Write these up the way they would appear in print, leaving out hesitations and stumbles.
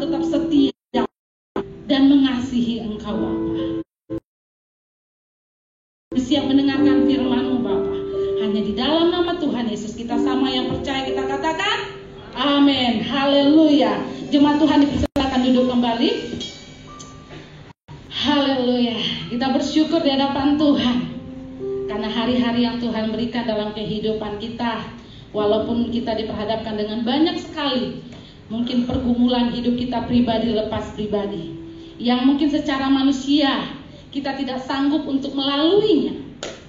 tetap setia dan mengasihi Engkau Bapa. Siap mendengarkan firman-Mu Bapa. Hanya di dalam nama Tuhan Yesus kita sama yang percaya kita katakan amin. Haleluya. Jemaat Tuhan dipersilakan duduk kembali. Haleluya. Kita bersyukur di hadapan Tuhan karena hari-hari yang Tuhan berikan dalam kehidupan kita. Walaupun kita diperhadapkan dengan banyak sekali mungkin pergumulan hidup kita pribadi lepas pribadi, yang mungkin secara manusia kita tidak sanggup untuk melaluinya.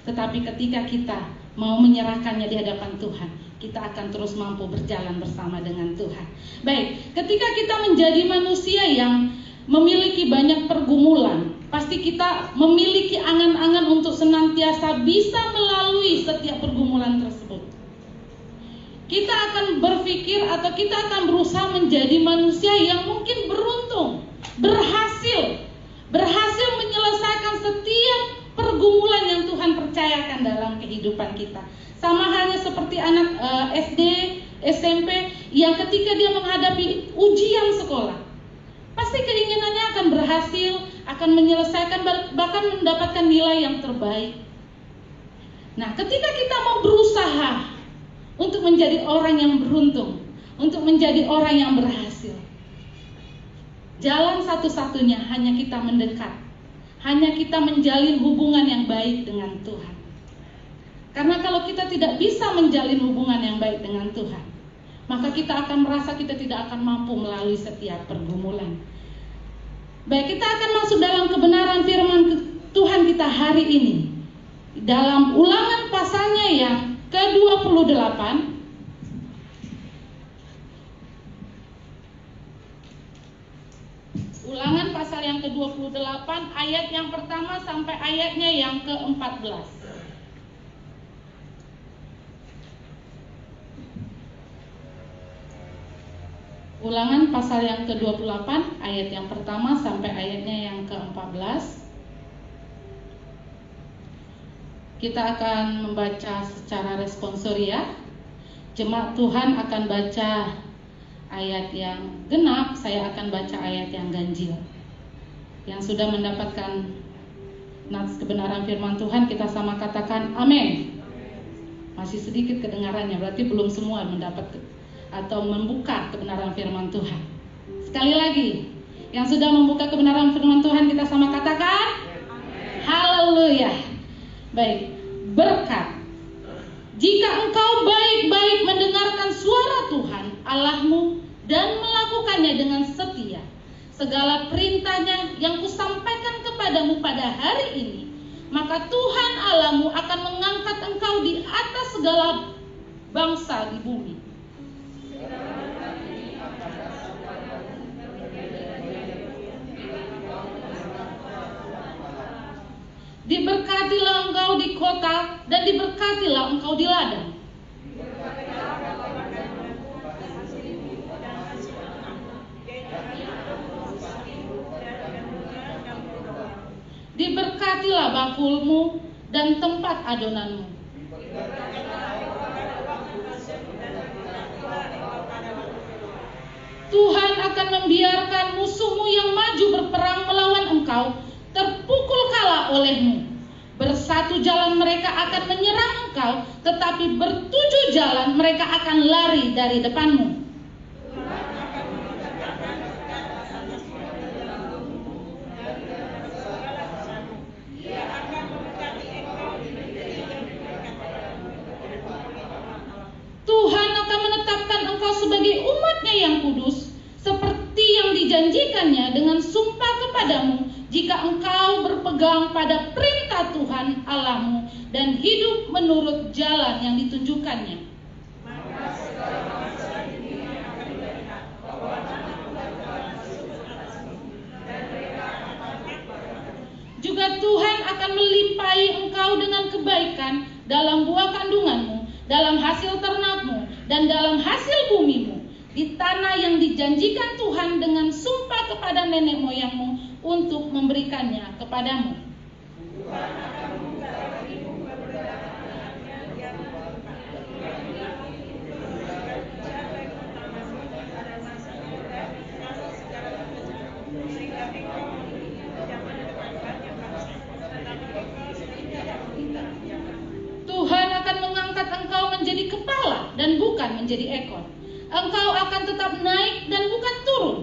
Tetapi ketika kita mau menyerahkannya di hadapan Tuhan, kita akan terus mampu berjalan bersama dengan Tuhan. Baik, ketika kita menjadi manusia yang memiliki banyak pergumulan, pasti kita memiliki angan-angan untuk senantiasa bisa melalui setiap pergumulan tersebut. Kita akan berpikir atau kita akan berusaha menjadi manusia yang mungkin beruntung, berhasil menyelesaikan setiap pergumulan yang Tuhan percayakan dalam kehidupan kita. Sama halnya seperti anak SD, SMP yang ketika dia menghadapi ujian sekolah, pasti keinginannya akan berhasil, akan menyelesaikan, bahkan mendapatkan nilai yang terbaik. Nah, ketika kita mau berusaha untuk menjadi orang yang beruntung, untuk menjadi orang yang berhasil, jalan satu-satunya hanya kita mendekat, hanya kita menjalin hubungan yang baik dengan Tuhan. Karena kalau kita tidak bisa menjalin hubungan yang baik dengan Tuhan, maka kita akan merasa kita tidak akan mampu melalui setiap pergumulan. Baik, kita akan masuk dalam kebenaran firman Tuhan kita hari ini dalam Ulangan pasalnya yang ke-28. Ulangan pasal yang ke-28 ayat yang pertama sampai ayatnya yang ke-14. Ulangan pasal yang ke-28 ayat yang pertama sampai ayatnya yang ke-14. Kita akan membaca secara responsoria. Jemaat Tuhan akan baca ayat yang genap, saya akan baca ayat yang ganjil. Yang sudah mendapatkan nats kebenaran firman Tuhan, kita sama katakan amin. Masih sedikit kedengarannya, berarti belum semua mendapat atau membuka kebenaran firman Tuhan. Sekali lagi, yang sudah membuka kebenaran firman Tuhan, kita sama katakan haleluya. Baik, berkat. Jika engkau baik-baik mendengarkan suara Tuhan Allahmu dan melakukannya dengan setia, segala perintahnya yang kusampaikan kepadamu pada hari ini, maka Tuhan Allahmu akan mengangkat engkau di atas segala bangsa di bumi. Diberkatilah engkau di kota dan diberkatilah engkau di ladang. Diberkatilah bakulmu dan tempat adonanmu. Tuhan akan membiarkan musuhmu yang maju berperang melawan engkau terpukul kalah olehmu. Bersatu jalan mereka akan menyerang engkau, tetapi bertujuh jalan mereka akan lari dari depanmu. Tuhan akan menetapkan engkau sebagai umat-Nya yang kudus, seperti yang dijanjikannya dengan sumpah kepadamu, jika engkau berpegang pada perintah Tuhan Allahmu dan hidup menurut jalan yang ditunjukkannya. Juga Tuhan akan melimpahi engkau dengan kebaikan dalam buah kandunganmu, dalam hasil ternakmu, dan dalam hasil bumimu, di tanah yang dijanjikan Tuhan dengan sumpah kepada nenek moyangmu untuk memberikannya kepadamu. bukan menjadi ekor. Engkau akan tetap naik dan bukan turun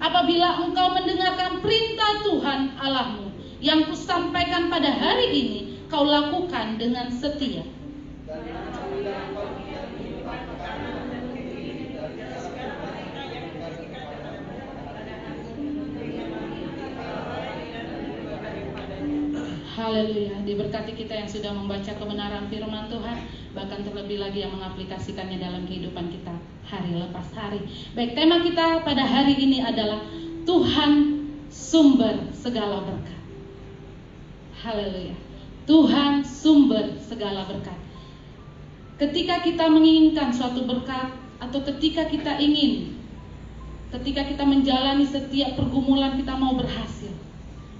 apabila engkau mendengarkan perintah Tuhan Allahmu yang kusampaikan pada hari ini, kau lakukan dengan setia. Haleluya, diberkati kita yang sudah membaca kebenaran firman Tuhan, bahkan terlebih lagi yang mengaplikasikannya dalam kehidupan kita hari lepas hari. Baik, tema kita pada hari ini adalah Tuhan sumber segala berkat. Haleluya, Tuhan sumber segala berkat. Ketika kita menginginkan suatu berkat, atau ketika kita menjalani setiap pergumulan, kita mau berhasil,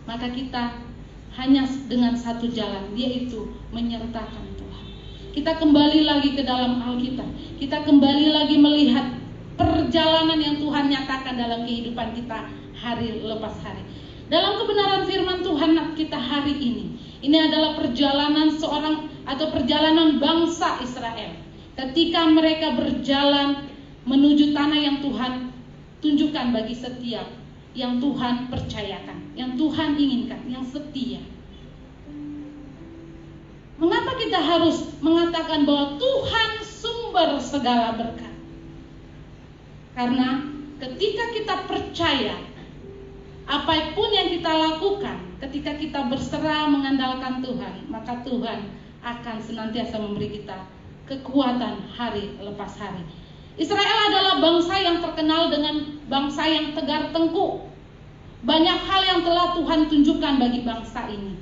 maka kita hanya dengan satu jalan, yaitu menyertakan Tuhan. Kita kembali lagi ke dalam Alkitab, kita kembali lagi melihat perjalanan yang Tuhan nyatakan dalam kehidupan kita hari lepas hari. Dalam kebenaran firman Tuhan kita hari ini adalah perjalanan perjalanan bangsa Israel. Ketika mereka berjalan menuju tanah yang Tuhan tunjukkan bagi setiap yang Tuhan percayakan, yang Tuhan inginkan, yang setia. Mengapa kita harus mengatakan bahwa Tuhan sumber segala berkat? Karena ketika kita percaya, apapun yang kita lakukan, ketika kita berserah mengandalkan Tuhan, maka Tuhan akan senantiasa memberi kita kekuatan hari lepas hari. Israel adalah bangsa yang terkenal dengan bangsa yang tegar tengkuk. Banyak hal yang telah Tuhan tunjukkan bagi bangsa ini.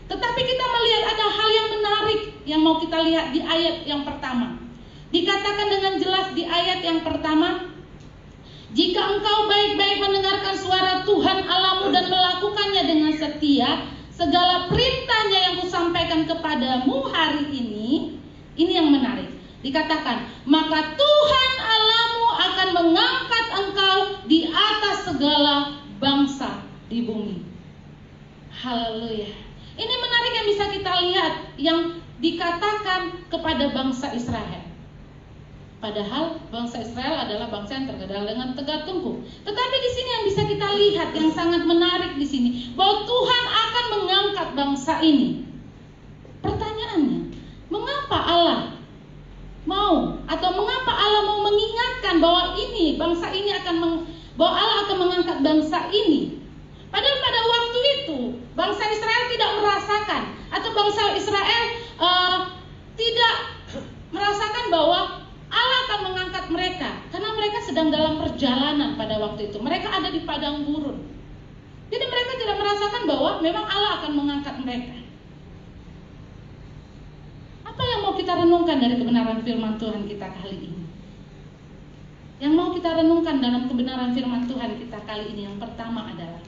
Tetapi kita melihat ada hal yang menarik yang mau kita lihat di ayat yang pertama. Dikatakan dengan jelas di ayat yang pertama, jika engkau baik-baik mendengarkan suara Tuhan Allahmu dan melakukannya dengan setia, segala perintahnya yang kusampaikan kepadamu hari ini yang menarik. Dikatakan, maka Tuhan Allahmu akan mengangkat engkau di atas segala bangsa di bumi. Haleluya. Ini menarik yang bisa kita lihat, yang dikatakan kepada bangsa Israel. Padahal bangsa Israel adalah bangsa yang terkenal dengan tegar tengkuk. Tetapi di sini yang bisa kita lihat yang sangat menarik di sini, bahwa Tuhan akan mengangkat bangsa ini. Pertanyaannya, mengapa Allah mau mengingatkan bahwa bangsa ini bahwa Allah akan mengangkat bangsa ini? Padahal pada waktu itu bangsa Israel tidak merasakan, atau bangsa Israel tidak merasakan bahwa Allah akan mengangkat mereka, karena mereka sedang dalam perjalanan pada waktu itu. Mereka ada di padang gurun. Jadi mereka tidak merasakan bahwa memang Allah akan mengangkat mereka. Apa yang mau kita renungkan dari kebenaran firman Tuhan kita kali ini? Yang mau kita renungkan dalam kebenaran firman Tuhan kita kali ini, yang pertama adalah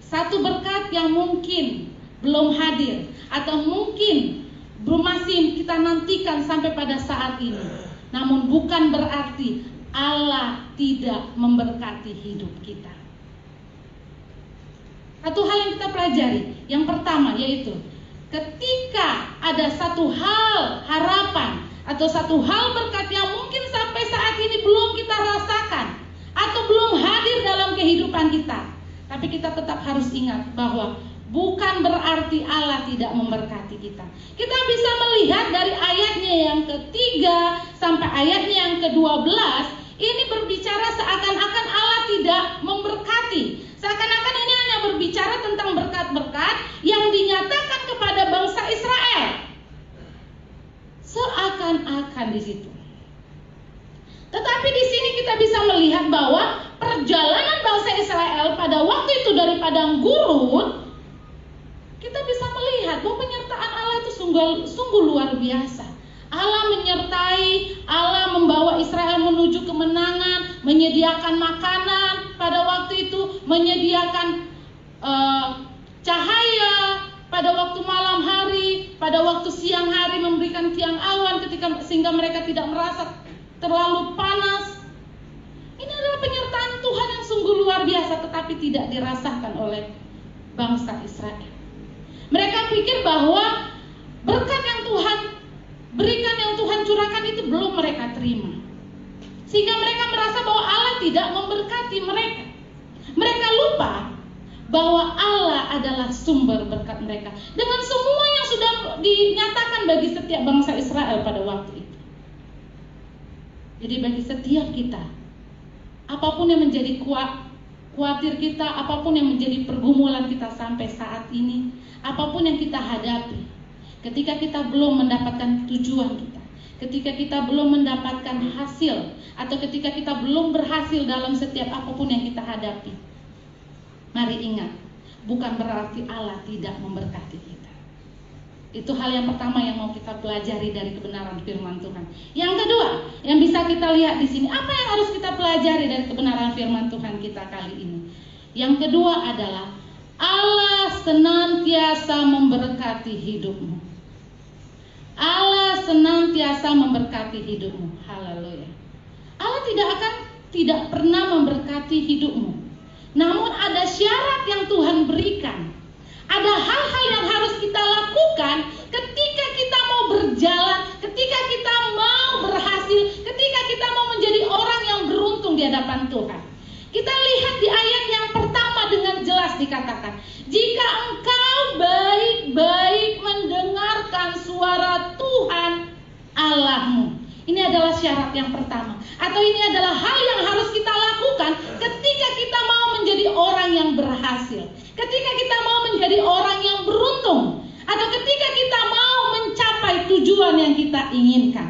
satu berkat yang mungkin belum hadir, atau mungkin masih kita nantikan sampai pada saat ini. Namun bukan berarti Allah tidak memberkati hidup kita. Satu hal yang kita pelajari, yang pertama yaitu ketika ada satu hal harapan atau satu hal berkat yang mungkin sampai saat ini belum kita rasakan atau belum hadir dalam kehidupan kita, tapi kita tetap harus ingat bahwa bukan berarti Allah tidak memberkati kita. Kita bisa melihat dari ayatnya yang ketiga sampai ayatnya yang ke-12, ini berbicara seakan-akan Allah tidak memberkati. Seakan-akan ini hanya berbicara tentang berkat-berkat yang dinyatakan kepada bangsa Israel. Seakan-akan di situ. Tetapi di sini kita bisa melihat bahwa perjalanan bangsa Israel pada waktu itu dari padang gurun, kita bisa melihat bahwa penyertaan Allah itu sungguh luar biasa. Allah menyertai, Allah membawa Israel menuju kemenangan, menyediakan makanan pada waktu itu, menyediakan cahaya pada waktu malam hari, pada waktu siang hari memberikan tiang awan sehingga mereka tidak merasa terlalu panas. Ini adalah penyertaan Tuhan yang sungguh luar biasa, tetapi tidak dirasakan oleh bangsa Israel. Mereka pikir bahwa berkat yang Tuhan berikan, yang Tuhan curahkan itu belum mereka terima. Sehingga mereka merasa bahwa Allah tidak memberkati mereka. Mereka lupa bahwa Allah adalah sumber berkat mereka, dengan semua yang sudah dinyatakan bagi setiap bangsa Israel pada waktu itu. Jadi bagi setiap kita, apapun yang menjadi khawatir kita, apapun yang menjadi pergumulan kita sampai saat ini, apapun yang kita hadapi, ketika kita belum mendapatkan tujuan kita, ketika kita belum mendapatkan hasil, atau ketika kita belum berhasil dalam setiap apapun yang kita hadapi, mari ingat, bukan berarti Allah tidak memberkati kita. Itu hal yang pertama yang mau kita pelajari dari kebenaran firman Tuhan. Yang kedua, yang bisa kita lihat di sini, apa yang harus kita pelajari dari kebenaran firman Tuhan kita kali ini? Yang kedua adalah Allah senantiasa memberkati hidupmu. Allah senantiasa memberkati hidupmu. Haleluya. Allah tidak pernah memberkati hidupmu. Namun ada syarat yang Tuhan berikan. Ada hal-hal yang harus kita lakukan ketika kita mau berjalan, ketika kita mau berhasil, ketika kita mau menjadi orang yang beruntung di hadapan Tuhan. Kita lihat di ayat yang pertama dengan jelas dikatakan, jika engkau baik-baik mendengarkan suara Tuhan Allahmu. Ini adalah syarat yang pertama. Atau ini adalah hal yang harus kita lakukan ketika kita mau menjadi orang yang berhasil, ketika kita mau menjadi orang yang beruntung, atau ketika kita mau mencapai tujuan yang kita inginkan.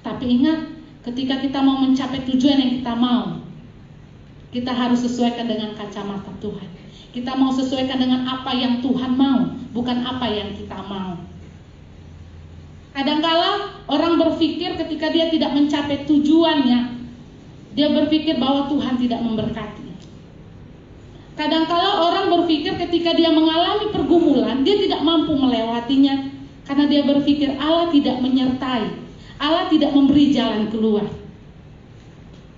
Tapi ingat, ketika kita mau mencapai tujuan yang kita mau, kita harus sesuaikan dengan kacamata Tuhan. Kita mau sesuaikan dengan apa yang Tuhan mau, bukan apa yang kita mau. Kadangkala orang berpikir ketika dia tidak mencapai tujuannya, dia berpikir bahwa Tuhan tidak memberkati. Kadangkala orang berpikir ketika dia mengalami pergumulan, dia tidak mampu melewatinya, karena dia berpikir Allah tidak menyertai, Allah tidak memberi jalan keluar.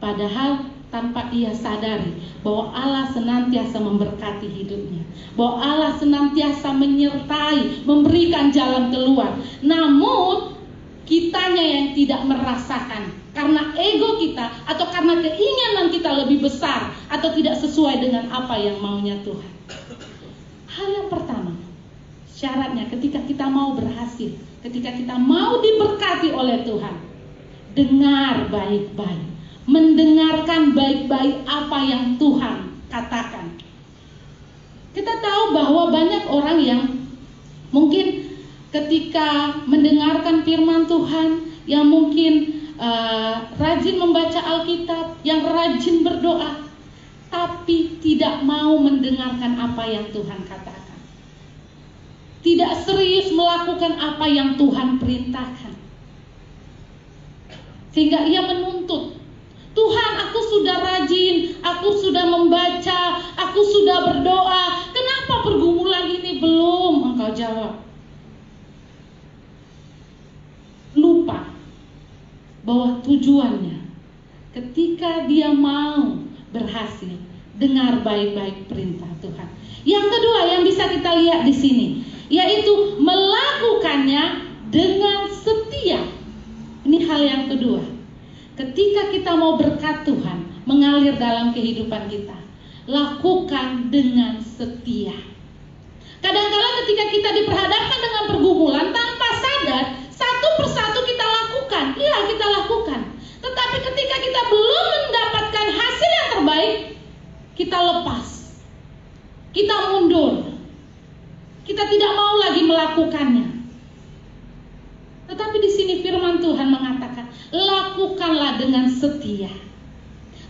Padahal tanpa ia sadari bahwa Allah senantiasa memberkati hidupnya, bahwa Allah senantiasa menyertai, memberikan jalan keluar. Namun kitanya yang tidak merasakan, karena ego kita atau karena keinginan kita lebih besar, atau tidak sesuai dengan apa yang maunya Tuhan. Hal yang pertama, syaratnya ketika kita mau berhasil, ketika kita mau diberkati oleh Tuhan, dengar baik-baik, mendengarkan baik-baik apa yang Tuhan katakan. Kita tahu bahwa banyak orang yang mungkin ketika mendengarkan firman Tuhan, yang mungkin rajin membaca Alkitab, yang rajin berdoa, tapi tidak mau mendengarkan apa yang Tuhan katakan, tidak serius melakukan apa yang Tuhan perintahkan, sehingga ia menuntut, Tuhan, aku sudah rajin, aku sudah membaca, aku sudah berdoa, kenapa pergumulan ini belum Engkau jawab? Lupa bahwa tujuannya ketika dia mau berhasil, dengar baik-baik perintah Tuhan. Yang kedua yang bisa kita lihat di sini, yaitu melakukannya dengan setia. Ini hal yang kedua. Ketika kita mau berkat Tuhan mengalir dalam kehidupan kita, lakukan dengan setia. Kadang-kala ketika kita diperhadapkan dengan pergumulan, tanpa sadar, satu persatu kita lakukan. Iya, kita lakukan. Tetapi ketika kita belum mendapatkan hasil yang terbaik, kita lepas, kita mundur, kita tidak mau lagi melakukannya. Tetapi di sini firman Tuhan mengatakan, lakukanlah dengan setia.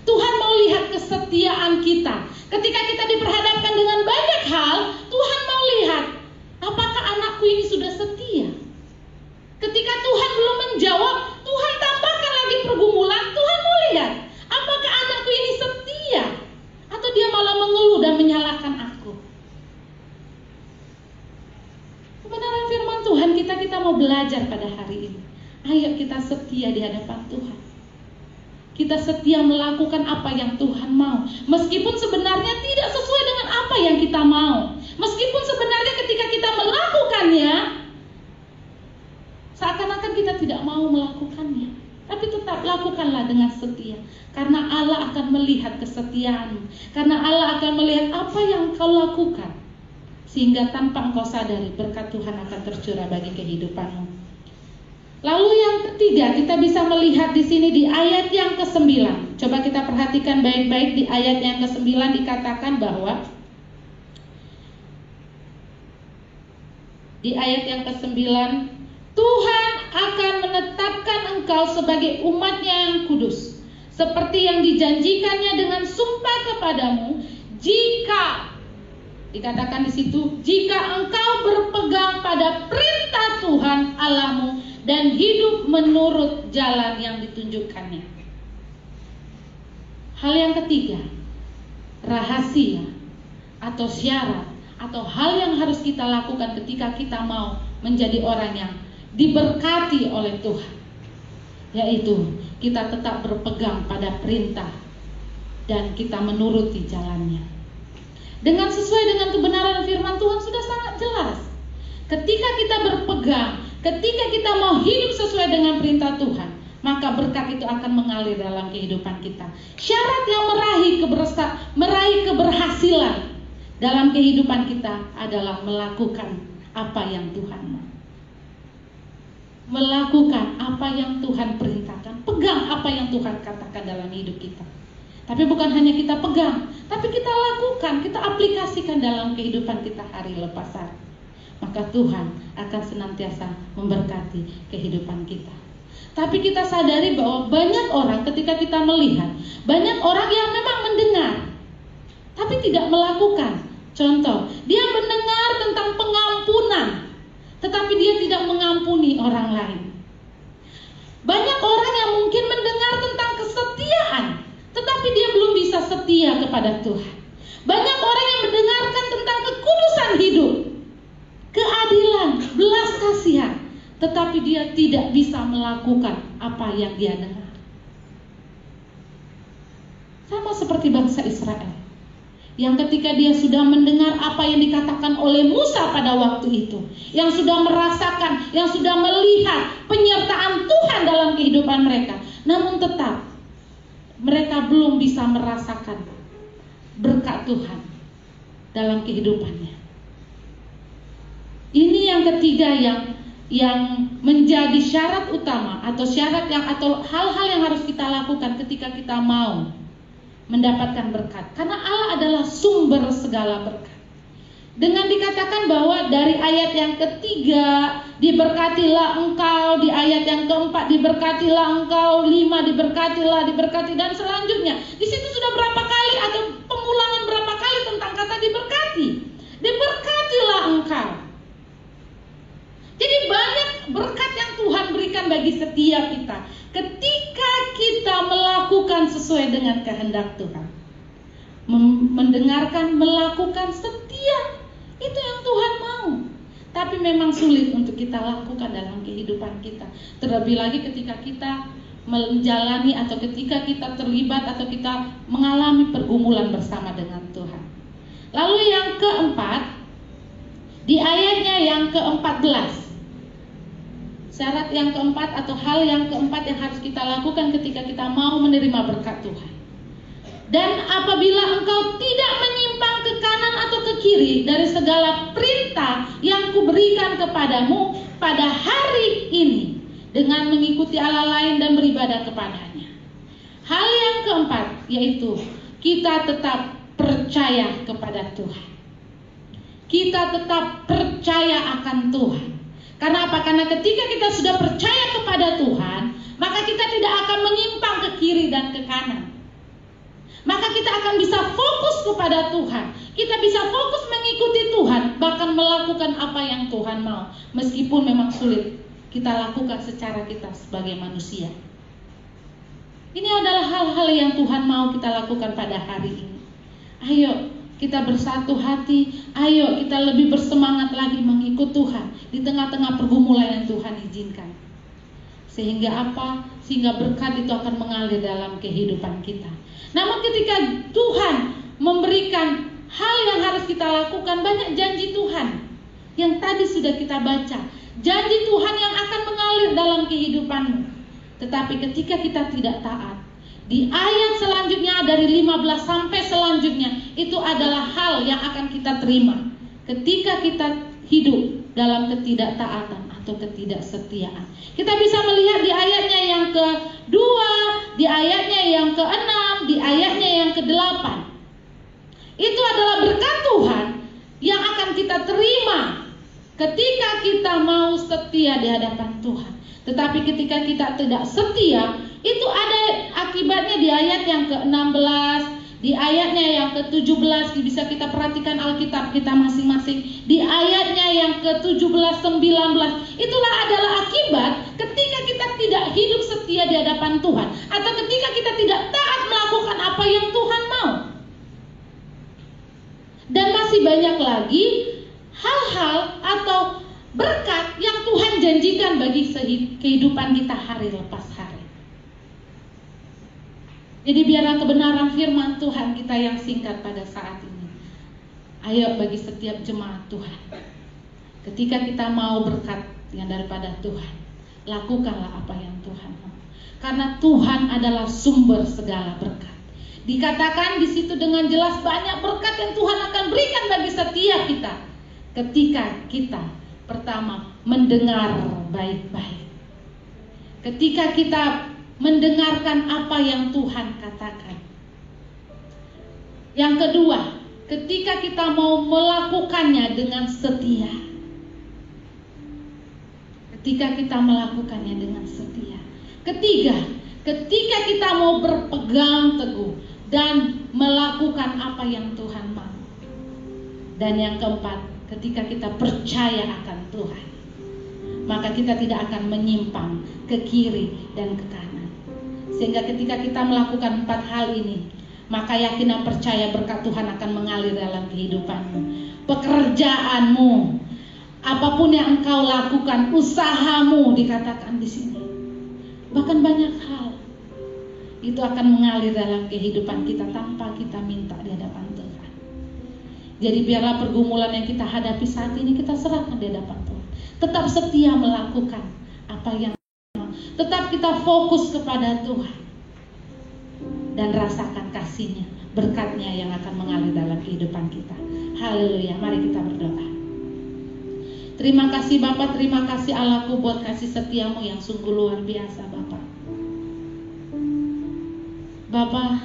Tuhan mau lihat kesetiaan kita. Ketika kita diperhadapkan dengan banyak hal, Tuhan mau lihat, apakah anakku ini sudah setia? Ketika Tuhan belum menjawab, Tuhan tambahkan lagi pergumulan. Tuhan mau lihat, apakah anakku ini setia, atau dia malah mengeluh dan menyalahkan aku. Kebenaran firman Tuhan kita mau belajar pada hari ini. Ayo kita setia di hadapan Tuhan. Kita setia melakukan apa yang Tuhan mau, meskipun sebenarnya tidak sesuai dengan apa yang kita mau. Meskipun sebenarnya ketika kita melakukannya, seakan-akan kita tidak mau melakukannya. Tapi tetap lakukanlah dengan setia. Karena Allah akan melihat kesetiaanmu. Karena Allah akan melihat apa yang kau lakukan. Sehingga tanpa engkau sadari, berkat Tuhan akan tercurah bagi kehidupanmu. Lalu yang ketiga, kita bisa melihat di sini di ayat yang ke-9. Coba kita perhatikan baik-baik di ayat yang ke-9 dikatakan bahwa di ayat yang ke-9, Tuhan akan menetapkan engkau sebagai umat-Nya yang kudus, seperti yang dijanjikannya dengan sumpah kepadamu, jika dikatakan di situ, jika engkau berpegang pada perintah Tuhan Allahmu dan hidup menurut jalan yang ditunjukkannya. Hal yang ketiga, rahasia atau syarat atau hal yang harus kita lakukan ketika kita mau menjadi orang yang diberkati oleh Tuhan, yaitu kita tetap berpegang pada perintah dan kita menuruti jalannya. Dengan sesuai dengan kebenaran firman Tuhan sudah sangat jelas. Ketika kita berpegang, ketika kita mau hidup sesuai dengan perintah Tuhan, maka berkat itu akan mengalir dalam kehidupan kita. Syarat yang meraih keberhasilan dalam kehidupan kita adalah melakukan apa yang Tuhan mau. Melakukan apa yang Tuhan perintahkan. Pegang apa yang Tuhan katakan dalam hidup kita. Tapi bukan hanya kita pegang, tapi kita lakukan, kita aplikasikan dalam kehidupan kita hari lepas hari. Maka Tuhan akan senantiasa memberkati kehidupan kita. Tapi kita sadari bahwa banyak orang ketika kita melihat, banyak orang yang memang mendengar tapi tidak melakukan. Contoh, dia mendengar tentang pengampunan, tetapi dia tidak mengampuni orang lain. Banyak orang yang mungkin mendengar tentang kesetiaan, tetapi dia belum bisa setia kepada Tuhan. Banyak orang yang mendengarkan tentang kekudusan hidup, keadilan, belas kasihan, tetapi dia tidak bisa melakukan apa yang dia dengar. Sama seperti bangsa Israel, yang ketika dia sudah mendengar apa yang dikatakan oleh Musa pada waktu itu, yang sudah merasakan, yang sudah melihat penyertaan Tuhan dalam kehidupan mereka, namun tetap mereka belum bisa merasakan berkat Tuhan dalam kehidupannya. Ini yang ketiga yang menjadi syarat utama atau hal-hal yang harus kita lakukan ketika kita mau mendapatkan berkat. Karena Allah adalah sumber segala berkat. Dengan dikatakan bahwa dari ayat yang ketiga diberkatilah engkau, di ayat yang keempat diberkatilah engkau, 5 diberkati dan selanjutnya. Di situ sudah berapa kali atau pengulangan berapa kali tentang kata diberkati. Diberkatilah engkau. Jadi banyak berkat yang Tuhan berikan bagi setiap kita ketika kita melakukan sesuai dengan kehendak Tuhan. Mendengarkan, melakukan, setia, itu yang Tuhan mau. Tapi memang sulit untuk kita lakukan dalam kehidupan kita. Terlebih lagi ketika kita menjalani atau ketika kita terlibat atau kita mengalami pergumulan bersama dengan Tuhan. Lalu yang keempat, di ayatnya yang ke-14, syarat yang keempat atau hal yang keempat yang harus kita lakukan ketika kita mau menerima berkat Tuhan. Dan apabila engkau tidak menyimpang ke kanan atau ke kiri dari segala perintah yang kuberikan kepadamu pada hari ini, dengan mengikuti Allah lain dan beribadah kepadanya. Hal yang keempat yaitu kita tetap percaya kepada Tuhan. Kita tetap percaya akan Tuhan. Karena apa? Karena ketika kita sudah percaya kepada Tuhan, maka kita tidak akan menyimpang ke kiri dan ke kanan. Maka kita akan bisa fokus kepada Tuhan. Kita bisa fokus mengikuti Tuhan, bahkan melakukan apa yang Tuhan mau, meskipun memang sulit kita lakukan secara kita sebagai manusia. Ini adalah hal-hal yang Tuhan mau kita lakukan pada hari ini. Ayo kita bersatu hati, ayo kita lebih bersemangat lagi mengikut Tuhan di tengah-tengah pergumulan yang Tuhan izinkan. Sehingga apa? Sehingga berkat itu akan mengalir dalam kehidupan kita. Namun ketika Tuhan memberikan hal yang harus kita lakukan, banyak janji Tuhan yang tadi sudah kita baca. Janji Tuhan yang akan mengalir dalam kehidupanmu. Tetapi ketika kita tidak taat, di ayat selanjutnya dari 15 sampai selanjutnya, itu adalah hal yang akan kita terima ketika kita hidup dalam ketidaktaatan atau ketidaksetiaan. Kita bisa melihat di ayatnya yang kedua, di ayatnya yang ke-6, di ayatnya yang ke-8. Itu adalah berkat Tuhan yang akan kita terima ketika kita mau setia di hadapan Tuhan. Tetapi ketika kita tidak setia, itu ada akibatnya di ayat yang ke-16, di ayatnya yang ke-17. Bisa kita perhatikan Alkitab kita masing-masing. Di ayatnya yang ke-17, 19, itulah adalah akibat ketika kita tidak hidup setia di hadapan Tuhan, atau ketika kita tidak taat melakukan apa yang Tuhan mau. Dan masih banyak lagi hal-hal atau berkat yang Tuhan janjikan bagi kehidupan kita hari lepas hari. Jadi biarlah kebenaran firman Tuhan kita yang singkat pada saat ini. Ayo bagi setiap jemaat Tuhan, ketika kita mau berkat yang daripada Tuhan, lakukanlah apa yang Tuhan mau. Karena Tuhan adalah sumber segala berkat. Dikatakan di situ dengan jelas banyak berkat yang Tuhan akan berikan bagi setiap kita ketika kita pertama mendengar baik-baik. Ketika kita mendengarkan apa yang Tuhan katakan. Yang kedua, ketika kita mau melakukannya dengan setia. Ketika kita melakukannya dengan setia. Ketiga, ketika kita mau berpegang teguh dan melakukan apa yang Tuhan mau. Dan yang keempat, ketika kita percaya akan Tuhan, maka kita tidak akan menyimpang ke kiri dan ke kanan. Sehingga ketika kita melakukan 4 hal ini, maka yakin dan percaya berkat Tuhan akan mengalir dalam kehidupanmu. Pekerjaanmu, apapun yang engkau lakukan, usahamu dikatakan di sini. Bahkan banyak hal itu akan mengalir dalam kehidupan kita tanpa kita minta di hadapan Tuhan. Jadi biarlah pergumulan yang kita hadapi saat ini kita serahkan di hadapan Tuhan. Tetap setia melakukan apa yang mau. Tetap kita fokus kepada Tuhan. Dan rasakan kasih-Nya, berkat-Nya yang akan mengalir dalam kehidupan kita. Haleluya, mari kita berdoa. Terima kasih Bapa, terima kasih Allahku buat kasih setiamu yang sungguh luar biasa Bapa. Bapa,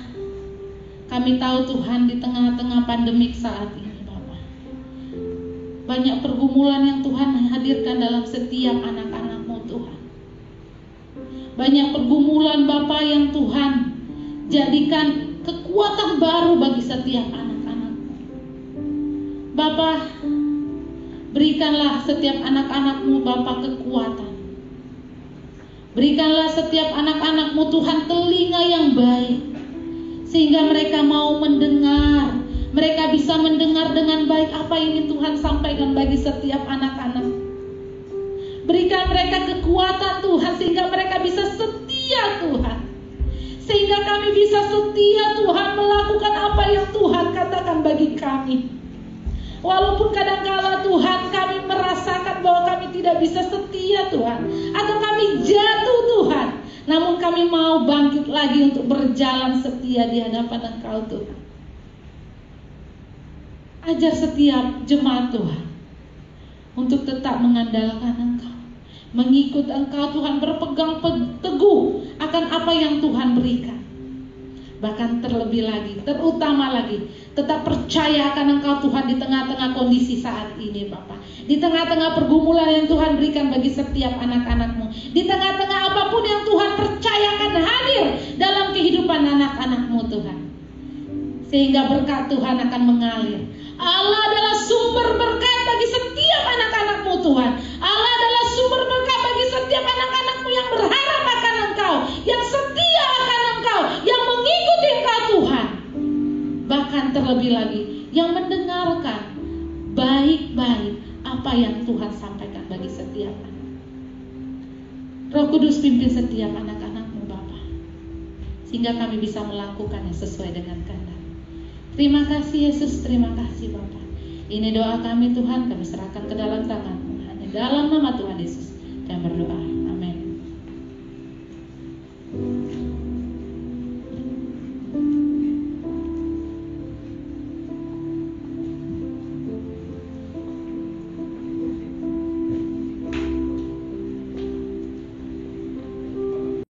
kami tahu Tuhan di tengah-tengah pandemik saat ini Bapa, banyak pergumulan yang Tuhan hadirkan dalam setiap anak-anak-Mu Tuhan. Banyak pergumulan Bapa yang Tuhan jadikan kekuatan baru bagi setiap anak-anak-Mu. Bapa, berikanlah setiap anak-anak-Mu Bapa kekuatan. Berikanlah setiap anak-anak-Mu Tuhan telinga yang baik, sehingga mereka mau mendengar. Mereka bisa mendengar dengan baik apa yang Tuhan sampaikan bagi setiap anak-anak. Berikan mereka kekuatan Tuhan, sehingga mereka bisa setia Tuhan. Sehingga kami bisa setia Tuhan melakukan apa yang Tuhan katakan bagi kami. Walaupun kadang-kala Tuhan kami merasakan bahwa kami tidak bisa setia Tuhan, atau kami jatuh Tuhan, namun kami mau bangkit lagi untuk berjalan setia di hadapan Engkau Tuhan. Ajar setiap jemaat Tuhan untuk tetap mengandalkan Engkau, mengikut Engkau Tuhan, berpegang teguh akan apa yang Tuhan berikan. Bahkan terlebih lagi, terutama lagi, tetap percaya akan Engkau Tuhan di tengah-tengah kondisi saat ini Bapa. Di tengah-tengah pergumulan yang Tuhan berikan bagi setiap anak-anak-Mu. Di tengah-tengah apapun yang Tuhan percayakan hadir dalam kehidupan anak-anak-Mu Tuhan. Sehingga berkat Tuhan akan mengalir. Allah adalah sumber berkat bagi setiap anak-anak-Mu Tuhan. Allah adalah sumber berkat bagi setiap anak-anak-Mu yang berharap akan Engkau, yang setia akan Engkau, yang mengikuti Engkau Tuhan. Bahkan terlebih lagi, yang mendengarkan baik-baik apa yang Tuhan sampaikan bagi setiap anak. Roh Kudus pimpin setiap anak-anak-Mu Bapa, sehingga kami bisa melakukannya sesuai dengan kehendak. Terima kasih Yesus, terima kasih Bapa. Ini doa kami Tuhan, kami serahkan ke dalam tangan-Mu. Hanya dalam nama Tuhan Yesus kami berdoa.